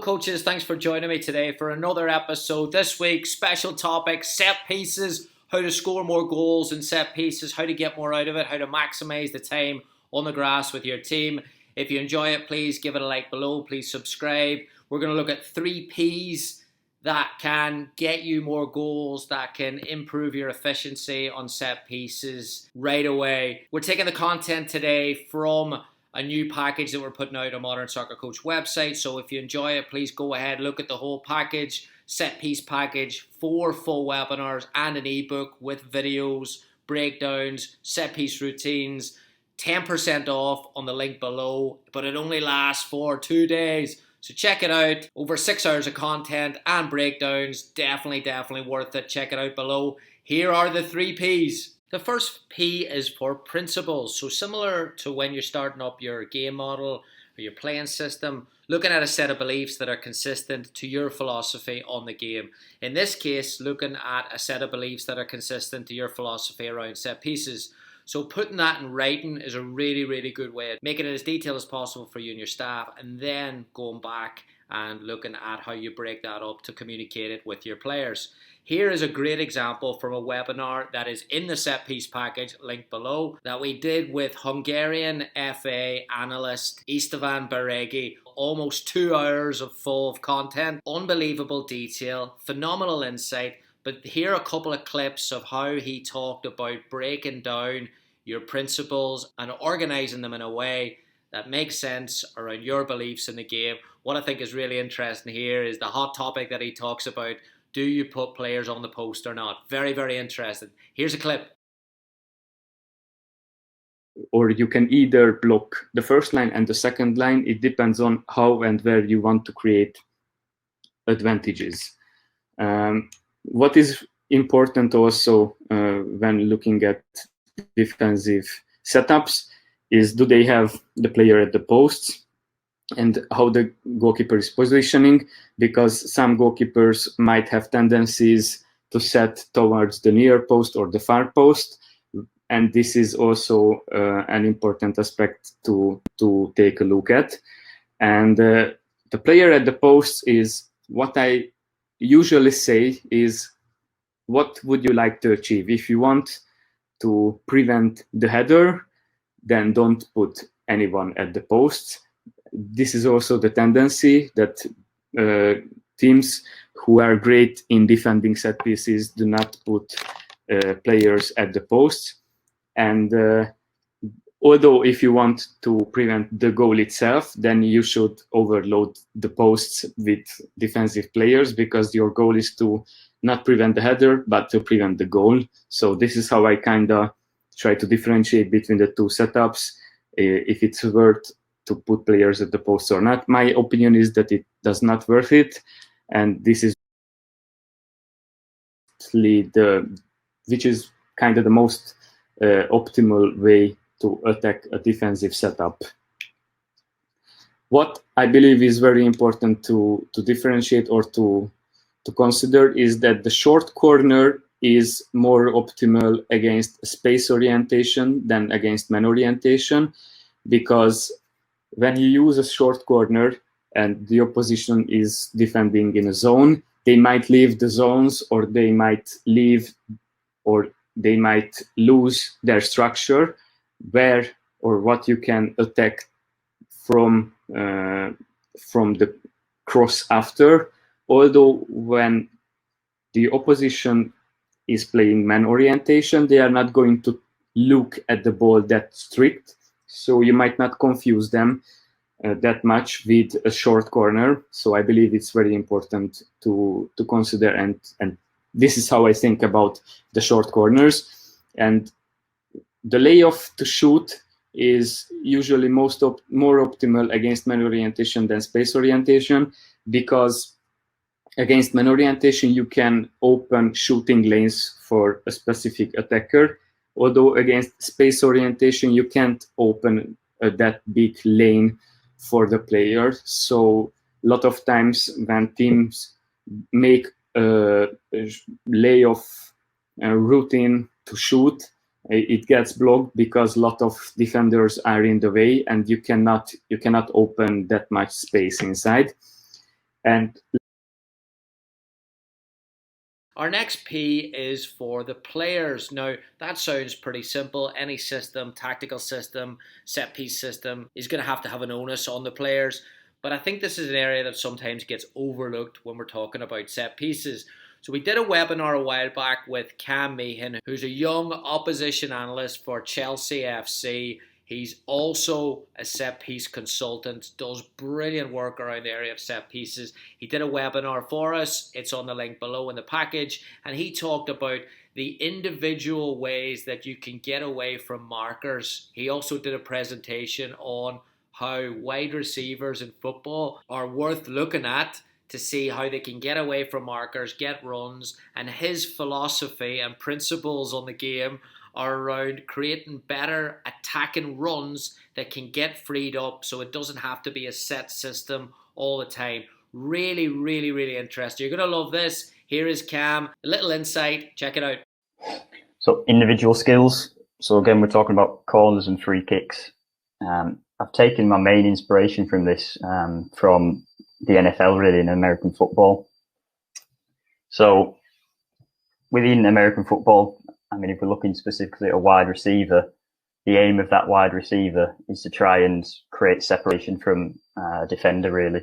coaches, thanks for joining me today for another episode. This week, special topic, set pieces, how to score more goals in set pieces, how to get more out of it, how to maximize the time on the grass with your team. If you enjoy it, please give it a like below, please subscribe. We're going to look at 3 Ps that can get you more goals, that can improve your efficiency on set pieces right away. We're taking the content today from a new package that we're putting out on Modern Soccer Coach website. So if you enjoy it, please go ahead, look at the whole package, set-piece package, 4 full webinars and an ebook with videos, breakdowns, set-piece routines, 10% off on the link below, but it only lasts for 2 days. So check it out. Over 6 hours of content and breakdowns. Definitely worth it. Check it out below. Here are the 3 Ps. The first P is for principles. So similar to when you're starting up your game model or your playing system, looking at a set of beliefs that are consistent to your philosophy on the game. In this case, looking at a set of beliefs that are consistent to your philosophy around set pieces. So putting that in writing is a really good way of making it as detailed as possible for you and your staff, and then going back and looking at how you break that up to communicate it with your players. Here is a great example from a webinar that is in the set piece package, link below, that we did with Hungarian FA analyst Istvan Beregi. Almost 2 hours of full of content, unbelievable detail, phenomenal insight. But here are a couple of clips of how he talked about breaking down your principles and organizing them in a way that makes sense around your beliefs in the game. What I think is really interesting here is the hot topic that he talks about. Do you put players on the post or not? Very interesting. Here's a clip. Or you can either block the first line and the second line. It depends on how and where you want to create advantages. What is important also when looking at defensive setups is, do they have the player at the posts and how the goalkeeper is positioning, because some goalkeepers might have tendencies to set towards the near post or the far post, and this is also an important aspect to take a look at. And the player at the post is what I usually say is, what would you like to achieve? If you want to prevent the header, then don't put anyone at the posts. This is also the tendency that teams who are great in defending set pieces do not put players at the posts. And although if you want to prevent the goal itself, then you should overload the posts with defensive players, because your goal is to not prevent the header, but to prevent the goal. So this is how I kind of try to differentiate between the 2 setups, if it's worth to put players at the posts or not. My opinion is that it does not worth it, and this is which is kind of the most optimal way to attack a defensive setup. What I believe is very important to differentiate or to consider is that the short corner is more optimal against space orientation than against man orientation, because when you use a short corner and the opposition is defending in a zone, they might leave the zones, or they might leave, or they might lose their structure, where or what you can attack from the cross after. Although when the opposition is playing man orientation, they are not going to look at the ball that strict, so you might not confuse them that much with a short corner. So I believe it's very important to consider, and this is how I think about the short corners. And the layoff to shoot is usually more optimal against man orientation than space orientation, because against man orientation you can open shooting lanes for a specific attacker, although against space orientation you can't open that big lane for the player. So a lot of times when teams make a layoff routine to shoot, it gets blocked because a lot of defenders are in the way, and you cannot open that much space inside. And our next P is for the players. Now, that sounds pretty simple. Any system, tactical system, set piece system, is going to have an onus on the players. But I think this is an area that sometimes gets overlooked when we're talking about set pieces. So we did a webinar a while back with Cam Meehan, who's a young opposition analyst for Chelsea FC. He's also a set piece consultant, does brilliant work around the area of set pieces. He did a webinar for us. It's on the link below in the package. And he talked about the individual ways that you can get away from markers. He also did a presentation on how wide receivers in football are worth looking at to see how they can get away from markers, get runs, and his philosophy and principles on the game are around creating better attacking runs that can get freed up so it doesn't have to be a set system all the time. Really, really, really interesting. You're going to love this. Here is Cam. A little insight. Check it out. So individual skills. So again, we're talking about corners and free kicks. I've taken my main inspiration from this from the NFL, really, in American football. So within American football, I mean, if we're looking specifically at a wide receiver, the aim of that wide receiver is to try and create separation from a defender, really.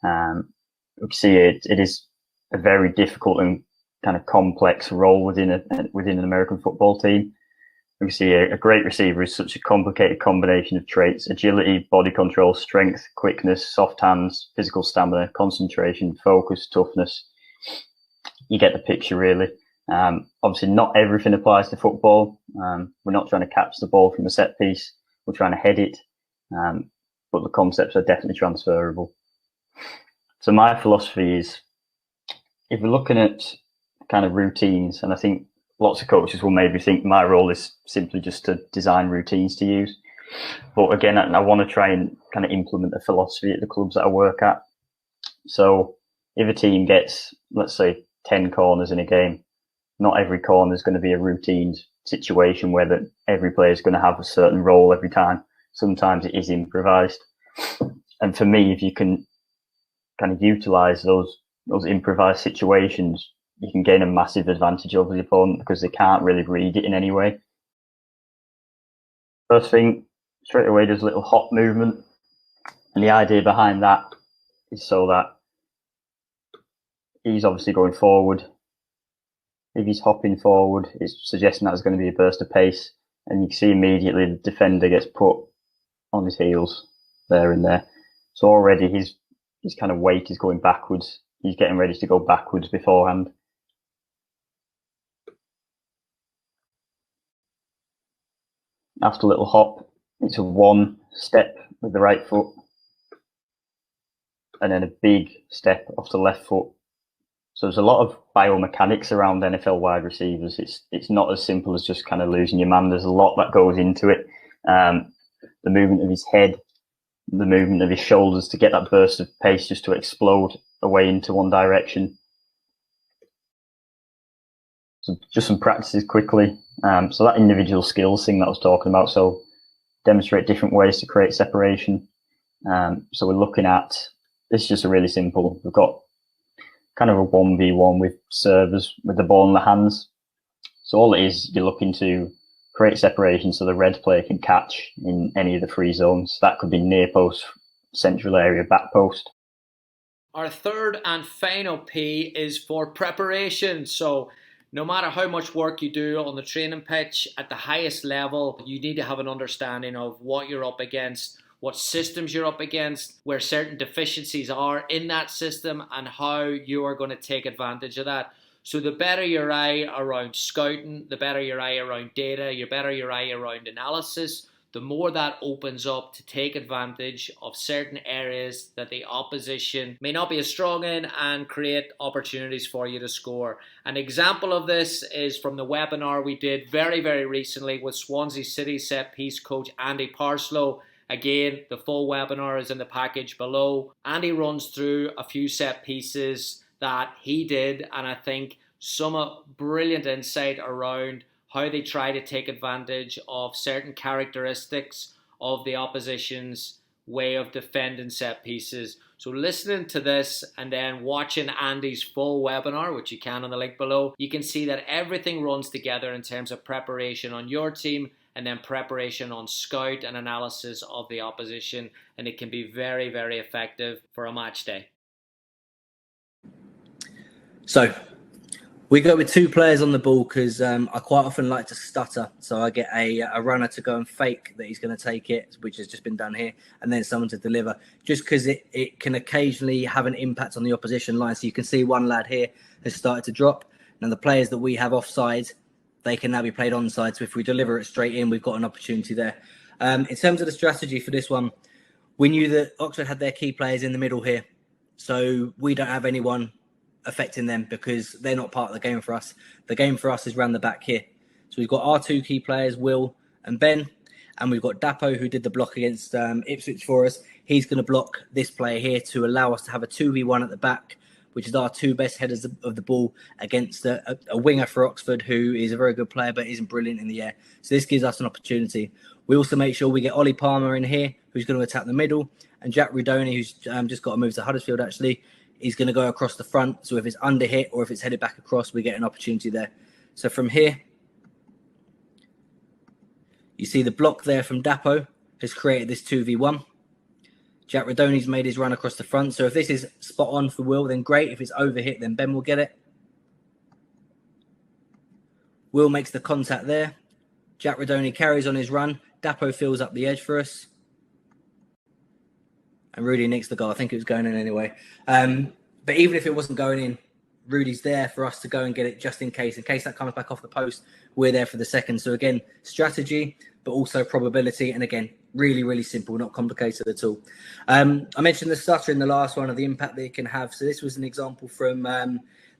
We see it is a very difficult and kind of complex role within an American football team. We see a great receiver is such a complicated combination of traits: agility, body control, strength, quickness, soft hands, physical stamina, concentration, focus, toughness. You get the picture, really. Obviously, not everything applies to football. We're not trying to catch the ball from a set piece. We're trying to head it. But the concepts are definitely transferable. So my philosophy is, if we're looking at kind of routines, and I think lots of coaches will maybe think my role is simply just to design routines to use. But again, I want to try and kind of implement a philosophy at the clubs that I work at. So if a team gets, let's say, 10 corners in a game, not every corner is going to be a routine situation where that every player is going to have a certain role every time. Sometimes it is improvised. And for me, if you can kind of utilize those improvised situations, you can gain a massive advantage over the opponent because they can't really read it in any way. First thing, straight away, there's a little hop movement. And the idea behind that is so that he's obviously going forward. If he's hopping forward, it's suggesting that there's going to be a burst of pace. And you can see immediately the defender gets put on his heels there and there. So already his kind of weight is going backwards. He's getting ready to go backwards beforehand. After a little hop, it's a one step with the right foot and then a big step off the left foot. So there's a lot of biomechanics around NFL wide receivers. It's not as simple as just kind of losing your man. There's a lot that goes into it. The movement of his head, the movement of his shoulders to get that burst of pace just to explode away into one direction. So just some practices quickly. So that individual skills thing that I was talking about. So demonstrate different ways to create separation. So we're looking at, this is just a really simple, we've got kind of a 1v1 with servers with the ball in the hands. So all it is, you're looking to create separation so the red player can catch in any of the free zones. That could be near post, central area, back post. Our third and final P is for preparation. So no matter how much work you do on the training pitch at the highest level, you need to have an understanding of what you're up against, what systems you're up against, where certain deficiencies are in that system, and how you are going to take advantage of that. So the better your eye around scouting, the better your eye around data, the better your eye around analysis, the more that opens up to take advantage of certain areas that the opposition may not be as strong in and create opportunities for you to score. An example of this is from the webinar we did very, very recently with Swansea City Set-Piece Coach Andy Parslow. Again, the full webinar is in the package below. Andy runs through a few set pieces that he did, and I think some brilliant insight around how they try to take advantage of certain characteristics of the opposition's way of defending set pieces. So listening to this and then watching Andy's full webinar, which you can on the link below, you can see that everything runs together in terms of preparation on your team and then preparation on scout and analysis of the opposition. And it can be very, very effective for a match day. So we go with 2 players on the ball because I quite often like to stutter. So I get a runner to go and fake that he's going to take it, which has just been done here, and then someone to deliver, just because it can occasionally have an impact on the opposition line. So you can see one lad here has started to drop. Now the players that we have offside, they can now be played onside. So if we deliver it straight in, we've got an opportunity there. In terms of the strategy for this one, we knew that Oxford had their key players in the middle here. So we don't have anyone affecting them because they're not part of the game for us. The game for us is round the back here. So we've got our 2 key players, Will and Ben, and we've got Dapo, who did the block against Ipswich for us. He's going to block this player here to allow us to have a 2v1 at the back, which is our 2 best headers of the ball against a winger for Oxford, who is a very good player but isn't brilliant in the air. So this gives us an opportunity. We also make sure we get Ollie Palmer in here, who's going to attack the middle, and Jack Rudoni, who's just got to move to Huddersfield actually, is going to go across the front. So if it's under hit or if it's headed back across, we get an opportunity there. So from here, you see the block there from Dapo has created this 2v1. Jack Rodoni's made his run across the front. So if this is spot on for Will, then great. If it's over hit, then Ben will get it. Will makes the contact there. Jack Rodoni carries on his run. Dapo fills up the edge for us. And Rudy nicks the goal. I think it was going in anyway. But even if it wasn't going in, Rudy's there for us to go and get it just in case. In case that comes back off the post, we're there for the second. So again, strategy, but also probability. And again, really, really simple, not complicated at all. I mentioned the stutter in the last one of the impact that it can have. So this was an example from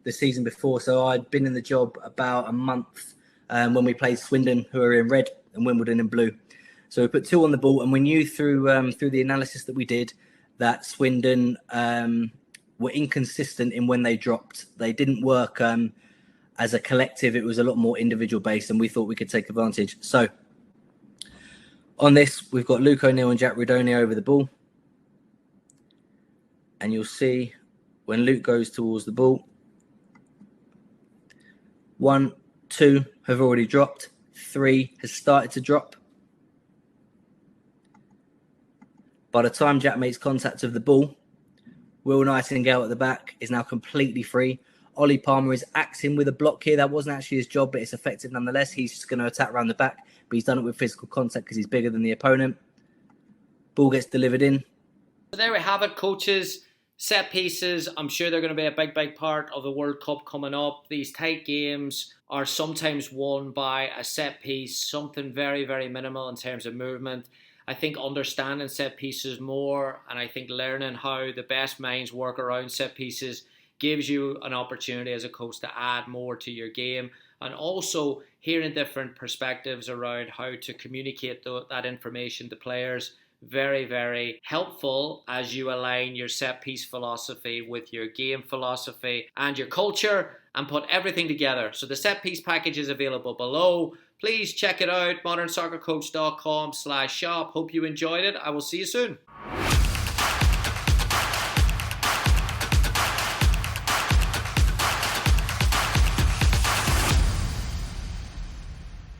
the season before. So I'd been in the job about a month when we played Swindon, who are in red, and Wimbledon in blue. So we put 2 on the ball, and we knew through the analysis that we did that Swindon were inconsistent in when they dropped. They didn't work as a collective. It was a lot more individual based, and we thought we could take advantage. So on this, we've got Luke O'Neill and Jack Rudoni over the ball. And you'll see when Luke goes towards the ball, 1, 2 have already dropped. 3 has started to drop. By the time Jack makes contact of the ball, Will Nightingale at the back is now completely free. Ollie Palmer is acting with a block here. That wasn't actually his job, but it's effective nonetheless. He's just going to attack around the back, but he's done it with physical contact because he's bigger than the opponent. Ball gets delivered in. So there we have it, coaches. Set pieces, I'm sure they're going to be a big, big part of the World Cup coming up. These tight games are sometimes won by a set piece, something very, very minimal in terms of movement. I think understanding set pieces more, and I think learning how the best minds work around set pieces gives you an opportunity as a coach to add more to your game, and also hearing different perspectives around how to communicate that information to players. Very, very helpful as you align your set piece philosophy with your game philosophy and your culture and put everything together. So the set piece package is available below. Please check it out, modernsoccercoach.com/shop. Hope you enjoyed it. I will see you soon.